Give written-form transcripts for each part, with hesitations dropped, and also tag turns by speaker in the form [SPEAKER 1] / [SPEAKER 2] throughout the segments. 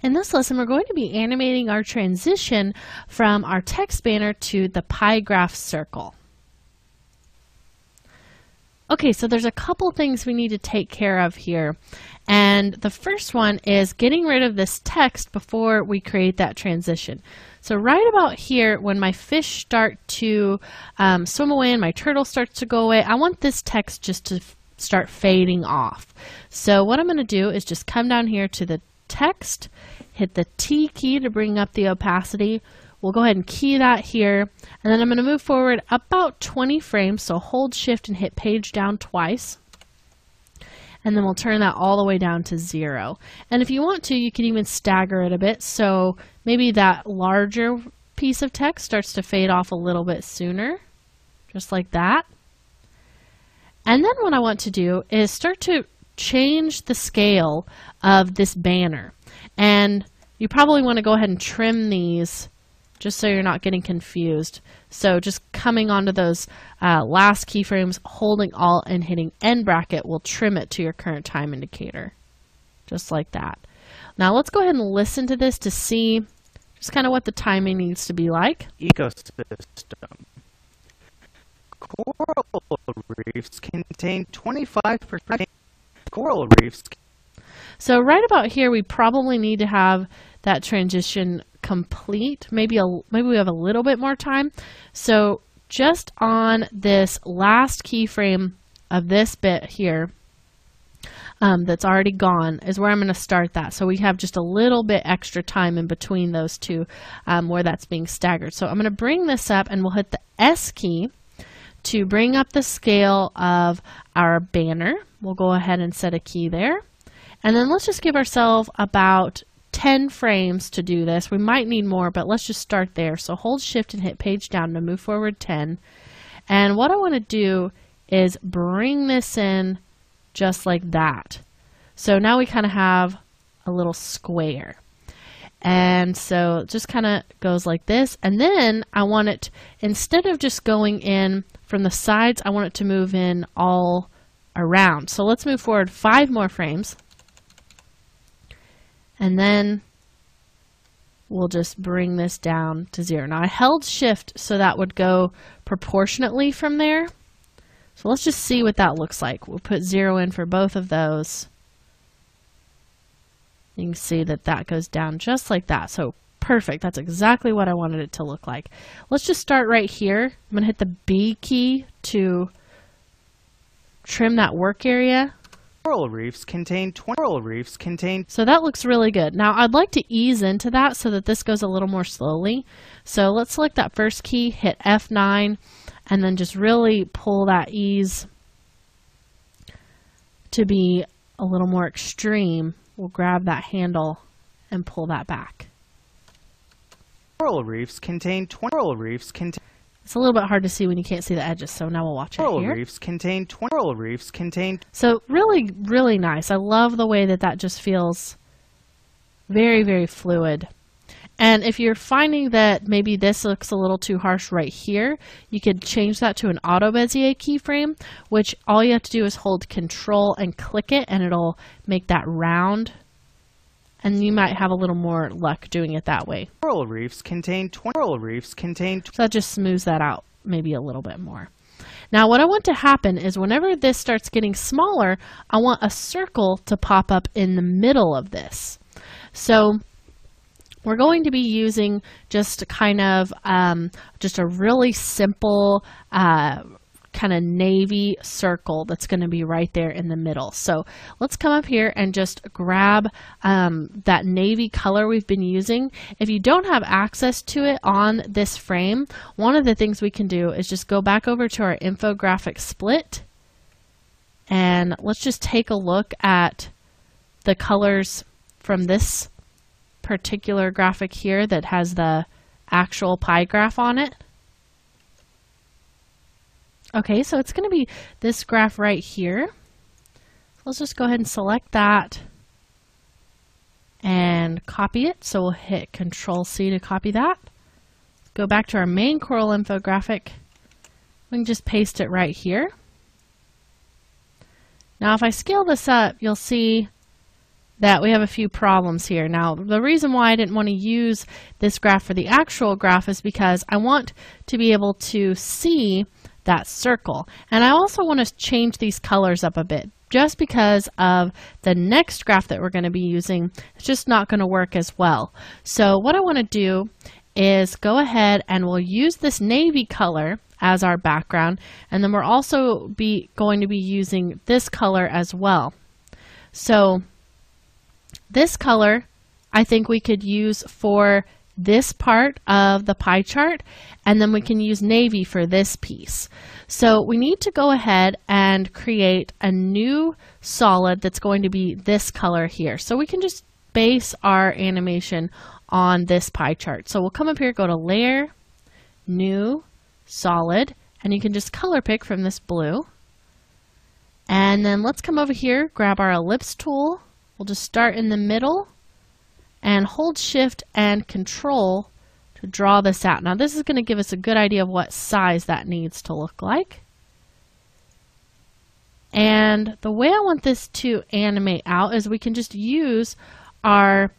[SPEAKER 1] In this lesson, we're going to be animating our transition from our text banner to the pie graph circle. Okay, so there's a couple things we need to take care of here. And the first one is getting rid of this text before we create that transition. So right about here, when my fish start to swim away and my turtle starts to go away, I want this text just to start fading off. So what I'm going to do is just come down here to the text, hit the T key to bring up the opacity. We'll go ahead and key that here, and then I'm going to move forward about 20 frames, so hold shift and hit page down twice, and then we'll turn that all the way down to 0. And if you want to, you can even stagger it a bit, so maybe that larger piece of text starts to fade off a little bit sooner, just like that. And then what I want to do is start to change the scale of this banner, and you probably want to go ahead and trim these just so you're not getting confused. So just coming onto those last keyframes, holding Alt and hitting end bracket will trim it to your current time indicator, just like that. Now let's go ahead and listen to this to see just kind of what the timing needs to be like.
[SPEAKER 2] Ecosystem. Coral reefs contain 25% coral reefs.
[SPEAKER 1] So right about here, we probably need to have that transition complete. Maybe we have a little bit more time. So just on this last keyframe of this bit here that's already gone is where I'm going to start that. So we have just a little bit extra time in between those two where that's being staggered. So I'm going to bring this up and we'll hit the S key to bring up the scale of our banner. We'll go ahead and set a key there. And then let's just give ourselves about 10 frames to do this. We might need more, but let's just start there. So hold shift and hit page down to move forward 10. And what I want to do is bring this in just like that. So now we kind of have a little square. And so it just kind of goes like this. And then I want it, instead of just going in from the sides, I want it to move in all around. So let's move forward 5 more frames. And then we'll just bring this down to 0. Now I held shift so that would go proportionately from there. So let's just see what that looks like. We'll put 0 in for both of those. You can see that that goes down just like that. So perfect. That's exactly what I wanted it to look like. Let's just start right here. I'm going to hit the B key to trim that work area.
[SPEAKER 2] Coral reefs contain
[SPEAKER 1] So that looks really good. Now I'd like to ease into that so that this goes a little more slowly. So let's select that first key, hit F9, and then just really pull that ease to be a little more extreme. We'll grab that handle and pull that back.
[SPEAKER 2] Coral reefs contain
[SPEAKER 1] It's a little bit hard to see when you can't see the edges, so now we'll watch it here.
[SPEAKER 2] Coral reefs contain.
[SPEAKER 1] So really, really nice. I love the way that that just feels very, very fluid. And if you're finding that maybe this looks a little too harsh right here, you could change that to an Auto Bezier keyframe, which all you have to do is hold Control and click it, and it'll make that round. And you might have a little more luck doing it that way.
[SPEAKER 2] Coral reefs contain.
[SPEAKER 1] So that just smooths that out maybe a little bit more. Now what I want to happen is whenever this starts getting smaller, I want a circle to pop up in the middle of this. So we're going to be using just kind of just a really simple kind of navy circle that's going to be right there in the middle. So let's come up here and just grab that navy color we've been using. If you don't have access to it on this frame, one of the things we can do is just go back over to our infographic split, and let's just take a look at the colors from this particular graphic here that has the actual pie graph on it. Okay, so it's going to be this graph right here. Let's just go ahead and select that and copy it. So we'll hit Control C to copy that. Go back to our main Coral infographic. We can just paste it right here. Now if I scale this up, you'll see that we have a few problems here. Now, the reason why I didn't want to use this graph for the actual graph is because I want to be able to see that circle. And I also want to change these colors up a bit, just because of the next graph that we're going to be using. It's just not going to work as well. So what I want to do is go ahead and we'll use this navy color as our background, and then we're also going to be using this color as well. So this color I think we could use for this part of the pie chart, and then we can use navy for this piece. So we need to go ahead and create a new solid that's going to be this color here. So we can just base our animation on this pie chart. So we'll come up here, go to Layer, New, Solid, and you can just color pick from this blue. And then let's come over here, grab our ellipse tool. We'll just start in the middle and hold Shift and Control to draw this out. Now this is going to give us a good idea of what size that needs to look like. And the way I want this to animate out is we can just use our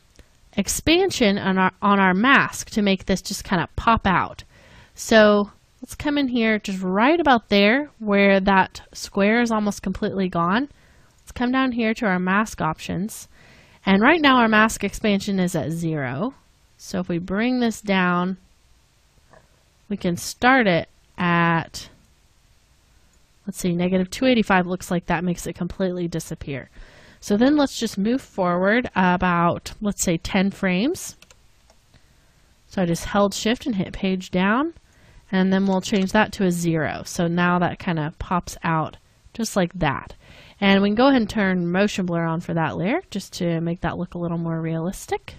[SPEAKER 1] expansion on our mask to make this just kind of pop out. So let's come in here just right about there where that square is almost completely gone. Let's come down here to our mask options. And right now our mask expansion is at 0. So if we bring this down, we can start it at, let's see, -285. Looks like that makes it completely disappear. So then let's just move forward about, let's say, 10 frames. So I just held Shift and hit page down, and then we'll change that to a 0. So now that kind of pops out just like that. And we can go ahead and turn motion blur on for that layer just to make that look a little more realistic.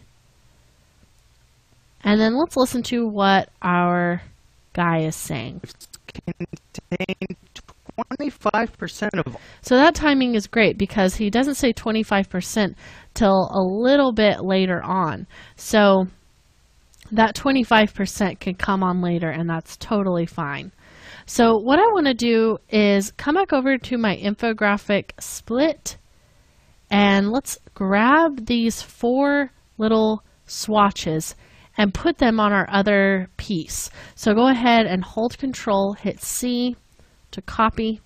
[SPEAKER 1] And then let's listen to what our guy is saying.
[SPEAKER 2] Contain 25% of.
[SPEAKER 1] So that timing is great because he doesn't say 25% till a little bit later on. So that 25% can come on later, and that's totally fine. So what I want to do is come back over to my infographic split, and let's grab these 4 little swatches and put them on our other piece. So go ahead and hold Control, hit C to copy.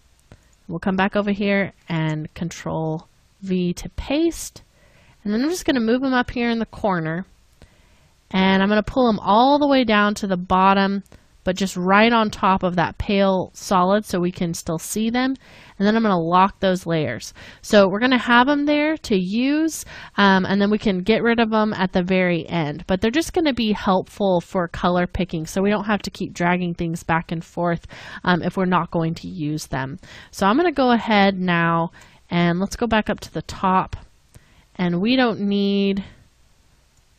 [SPEAKER 1] We'll come back over here and Control V to paste. And then I'm just going to move them up here in the corner. And I'm going to pull them all the way down to the bottom, but just right on top of that pale solid so we can still see them. And then I'm going to lock those layers. So we're going to have them there to use, and then we can get rid of them at the very end. But they're just going to be helpful for color picking, so we don't have to keep dragging things back and forth if we're not going to use them. So I'm going to go ahead now, and let's go back up to the top. And we don't need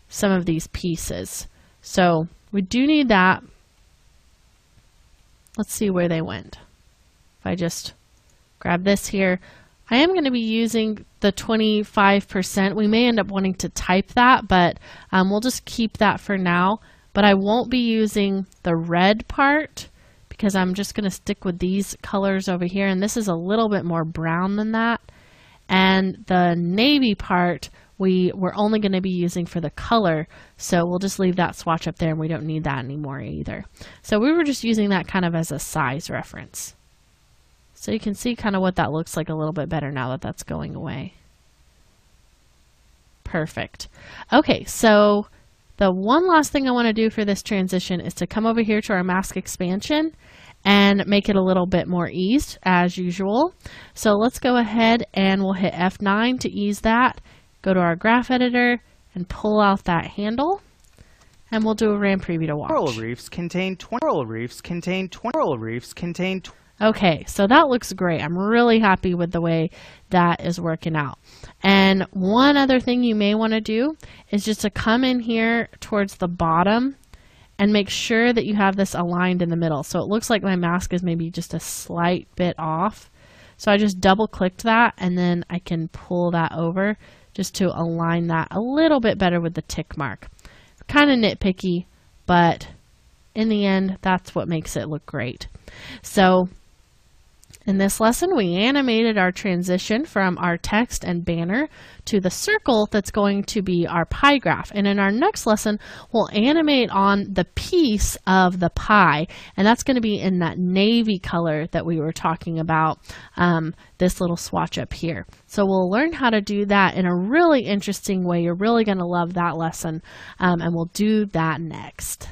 [SPEAKER 1] some of these pieces. So we do need that. Let's see where they went. If I just grab this here, I am going to be using the 25%. We may end up wanting to type that, but we'll just keep that for now. But I won't be using the red part because I'm just going to stick with these colors over here. And this is a little bit more brown than that. And the navy part, we're only going to be using for the color, so we'll just leave that swatch up there, and we don't need that anymore either. So we were just using that kind of as a size reference. So you can see kind of what that looks like a little bit better now that that's going away. Perfect. Okay, so the one last thing I want to do for this transition is to come over here to our mask expansion and make it a little bit more eased as usual. So let's go ahead and we'll hit F9 to ease that. Go to our graph editor and pull out that handle, and we'll do a RAM preview to watch.
[SPEAKER 2] Coral reefs contain 20. Coral reefs contain 20. Coral reefs contain.
[SPEAKER 1] Okay, so that looks great. I'm really happy with the way that is working out. And one other thing you may want to do is just to come in here towards the bottom and make sure that you have this aligned in the middle. So it looks like my mask is maybe just a slight bit off. So I just double clicked that, and then I can pull that over just to align that a little bit better with the tick mark. Kind of nitpicky, but in the end, that's what makes it look great. So In this lesson, we animated our transition from our text and banner to the circle that's going to be our pie graph. And in our next lesson, we'll animate on the piece of the pie, and that's going to be in that navy color that we were talking about, this little swatch up here. So we'll learn how to do that in a really interesting way. You're really going to love that lesson, and we'll do that next.